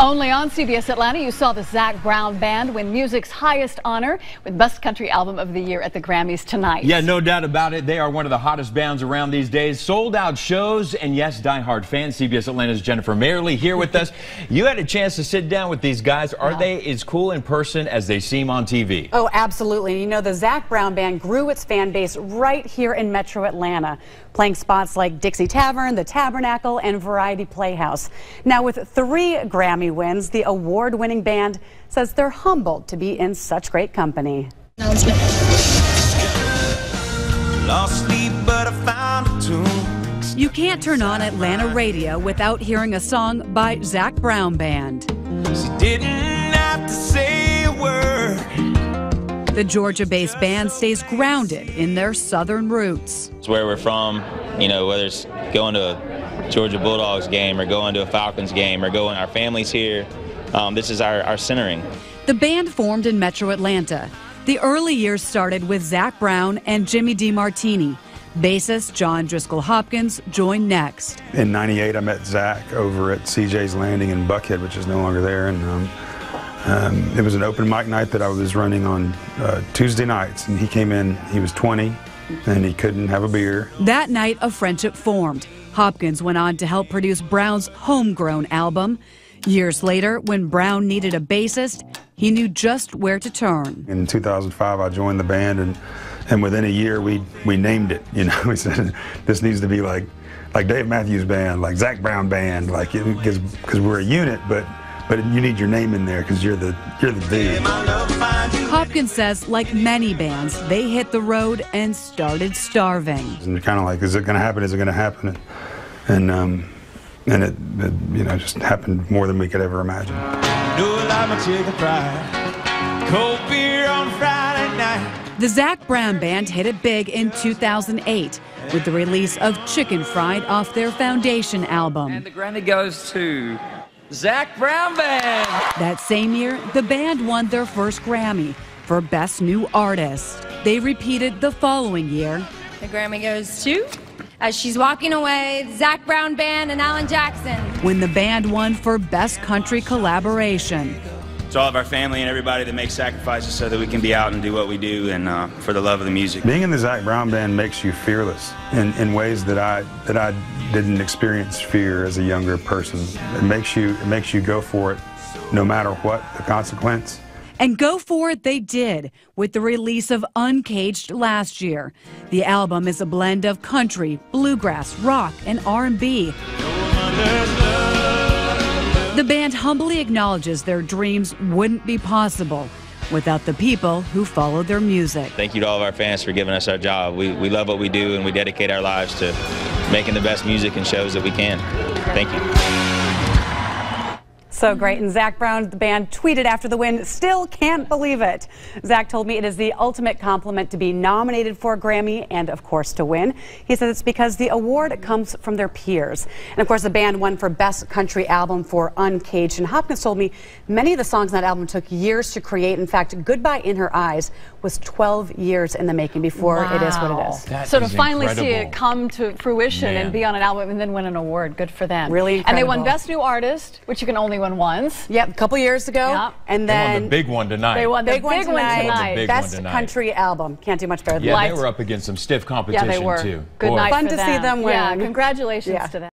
Only on CBS Atlanta, you saw the Zac Brown Band win music's highest honor with Best Country Album of the Year at the Grammys tonight. Yeah, no doubt about it. They are one of the hottest bands around these days. Sold out shows, and yes, diehard fans. CBS Atlanta's Jennifer Mayerly here with us. You had a chance to sit down with these guys. Are they as cool in person as they seem on TV? Oh, absolutely. You know, the Zac Brown Band grew its fan base right here in Metro Atlanta, playing spots like Dixie Tavern, the Tabernacle, and Variety Playhouse. Now, with 3 Grammy wins, the award-winning band says they're humbled to be in such great company. Lost sleep, but I found a tune. You can't turn on Atlanta radio without hearing a song by Zac Brown Band. She didn't have to say a word. The Georgia-based band stays grounded in their southern roots. It's where we're from, you know, whether it's going to a Georgia Bulldogs game or going to a Falcons game or going, our family's here. This is our centering. The band formed in Metro Atlanta. The early years started with Zac Brown and Jimmy DeMartini. Bassist John Driscoll Hopkins joined next. In '98, I met Zac over at CJ's Landing in Buckhead, which is no longer there, and it was an open mic night that I was running on Tuesday nights, and he came in. He was 20, and he couldn't have a beer. That night, a friendship formed. Hopkins went on to help produce Brown's homegrown album. Years later, when Brown needed a bassist, he knew just where to turn. In 2005, I joined the band, and within a year, we named it. You know, we said this needs to be like Dave Matthews Band, like Zac Brown Band, like because we're a unit, but you need your name in there because you're the dude. Hopkins says, like many bands, they hit the road and started starving. And kind of like, is it going to happen? Is it going to happen? And it you know, just happened more than we could ever imagine. Cold beer on Friday night. The Zac Brown Band hit it big in 2008 with the release of Chicken Fried off their Foundation album. And the Grammy goes to Zac Brown Band. That same year, the band won their first Grammy for Best New Artist. They repeated the following year. The Grammy goes to As She's Walking Away, Zac Brown Band and Alan Jackson. When the band won for Best Country Collaboration. To all of our family and everybody that makes sacrifices so that we can be out and do what we do, and for the love of the music. Being in the Zac Brown Band makes you fearless in ways that I didn't experience fear as a younger person. It makes you go for it no matter what the consequence. And go for it they did with the release of Uncaged last year. The album is a blend of country, bluegrass, rock, and R&B. The band humbly acknowledges their dreams wouldn't be possible without the people who follow their music. Thank you to all of our fans for giving us our job. We love what we do, and we dedicate our lives to making the best music and shows that we can. Thank you. So great. And Zac Brown, the band, tweeted after the win, "Still can't believe it." Zac told me it is the ultimate compliment to be nominated for a Grammy and, of course, to win. He says it's because the award comes from their peers. And, of course, the band won for Best Country Album for Uncaged. And Hopkins told me many of the songs on that album took years to create. In fact, Goodbye in Her Eyes was 12 years in the making before it is what it is. That so to finally see it come to fruition and be on an album and then win an award, good for them. Really incredible. And they won Best New Artist, which you can only win once. Yep, a couple years ago. Yep. And They then won the big one tonight. They won the big one tonight. Best Country Album. Can't do much better than that. Yeah, they were up against some stiff competition, yeah, they were. too. Good night Fun for to them. see them win. Yeah, congratulations to them.